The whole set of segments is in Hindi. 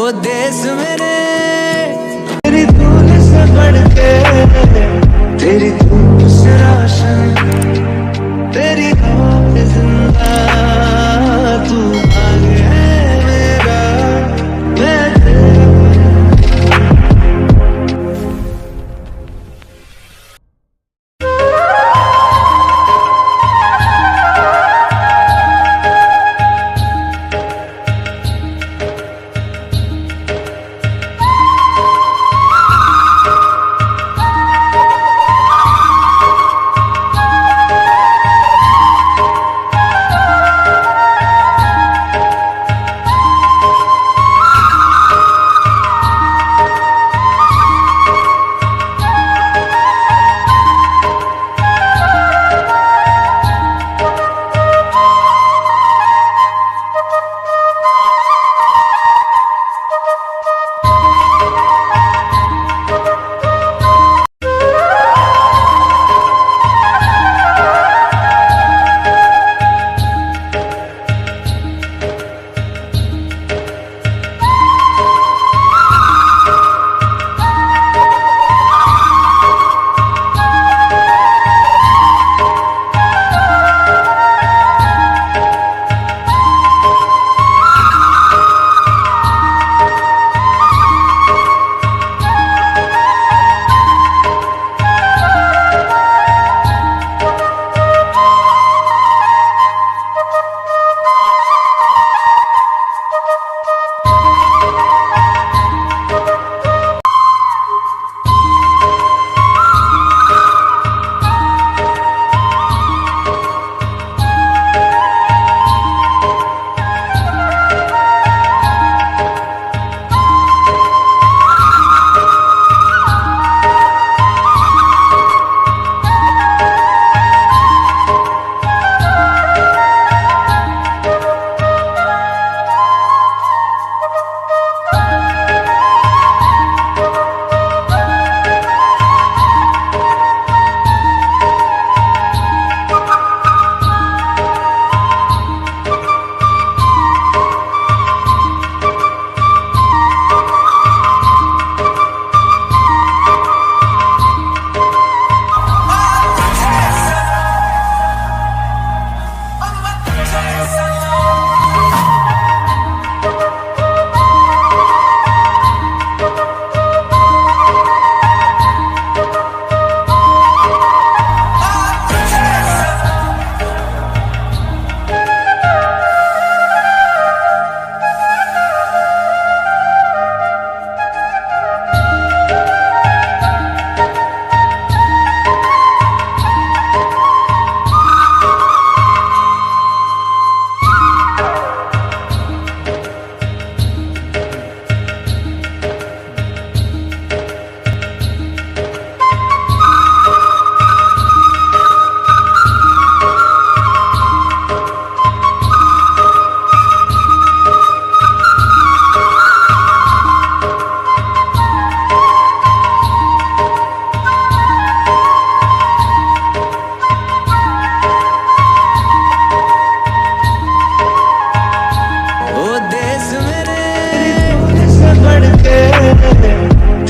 ओ देश मेरे, तेरी धूल से बढ़ के, तेरी धूप से रोशन, तेरी हवा पे जिंदा तू भाग है मेरा, मैं तेरा।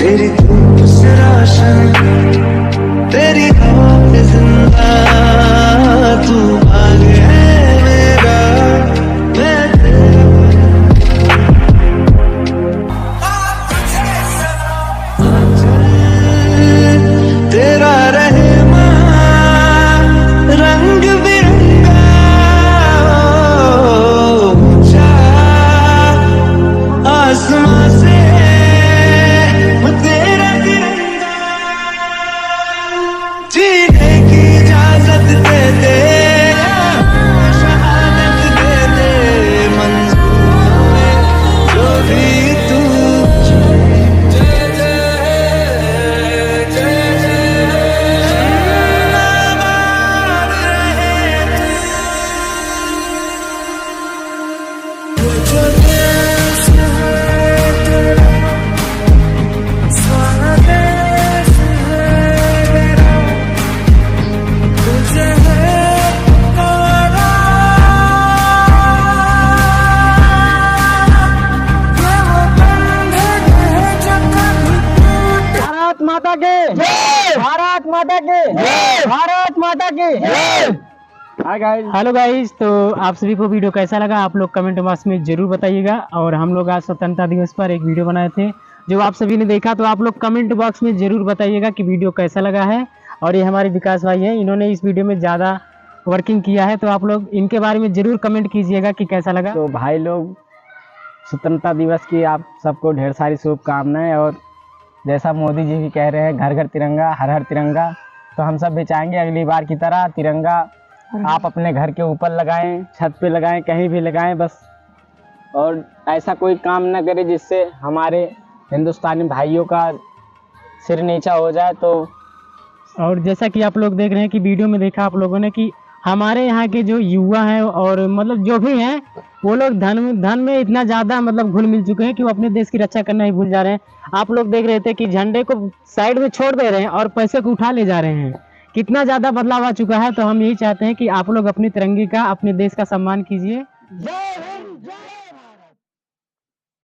तेरी धूप से रोशन, तेरी हवा पे जिंदा तू भाग है मेरा, मैं तेरा। तेरा रहमा रंग बिरंगा ऊंचा आसमां से तेरा तिरंगा। माता की जय, भारत माता की जय, भारत माता की जय। हाय गाइस, हेलो गाइस, तो आप सभी को वीडियो कैसा लगा आप लोग कमेंट बॉक्स में जरूर बताइएगा। और हम लोग आज स्वतंत्रता दिवस पर एक वीडियो बनाए थे जो आप सभी ने देखा, तो आप लोग कमेंट बॉक्स में जरूर बताइएगा कि वीडियो कैसा लगा है। और ये हमारे विकास भाई हैं, इन्होंने इस वीडियो में ज़्यादा वर्किंग किया है, तो आप लोग इनके बारे में जरूर कमेंट कीजिएगा कि कैसा लगा। तो भाई लोग, स्वतंत्रता दिवस की आप सबको ढेर सारी शुभकामनाएं। और जैसा मोदी जी भी कह रहे हैं घर घर तिरंगा हर हर तिरंगा, तो हम सब भी चाहेंगे अगली बार की तरह तिरंगा आप अपने घर के ऊपर लगाएं, छत पे लगाएं, कहीं भी लगाएं बस। और ऐसा कोई काम ना करे जिससे हमारे हिंदुस्तानी भाइयों का सिर नीचा हो जाए। तो और जैसा कि आप लोग देख रहे हैं कि वीडियो में देखा आप लोगों ने कि हमारे यहाँ के जो युवा हैं और मतलब जो भी हैं वो लोग धन में इतना ज़्यादा मतलब घुल मिल चुके हैं कि वो अपने देश की रक्षा करना ही भूल जा रहे हैं। आप लोग देख रहे थे कि झंडे को साइड में छोड़ दे रहे हैं और पैसे को उठा ले जा रहे हैं। कितना ज़्यादा बदलाव आ चुका है। तो हम यही चाहते हैं कि आप लोग अपने तिरंगे का, अपने देश का सम्मान कीजिए। जय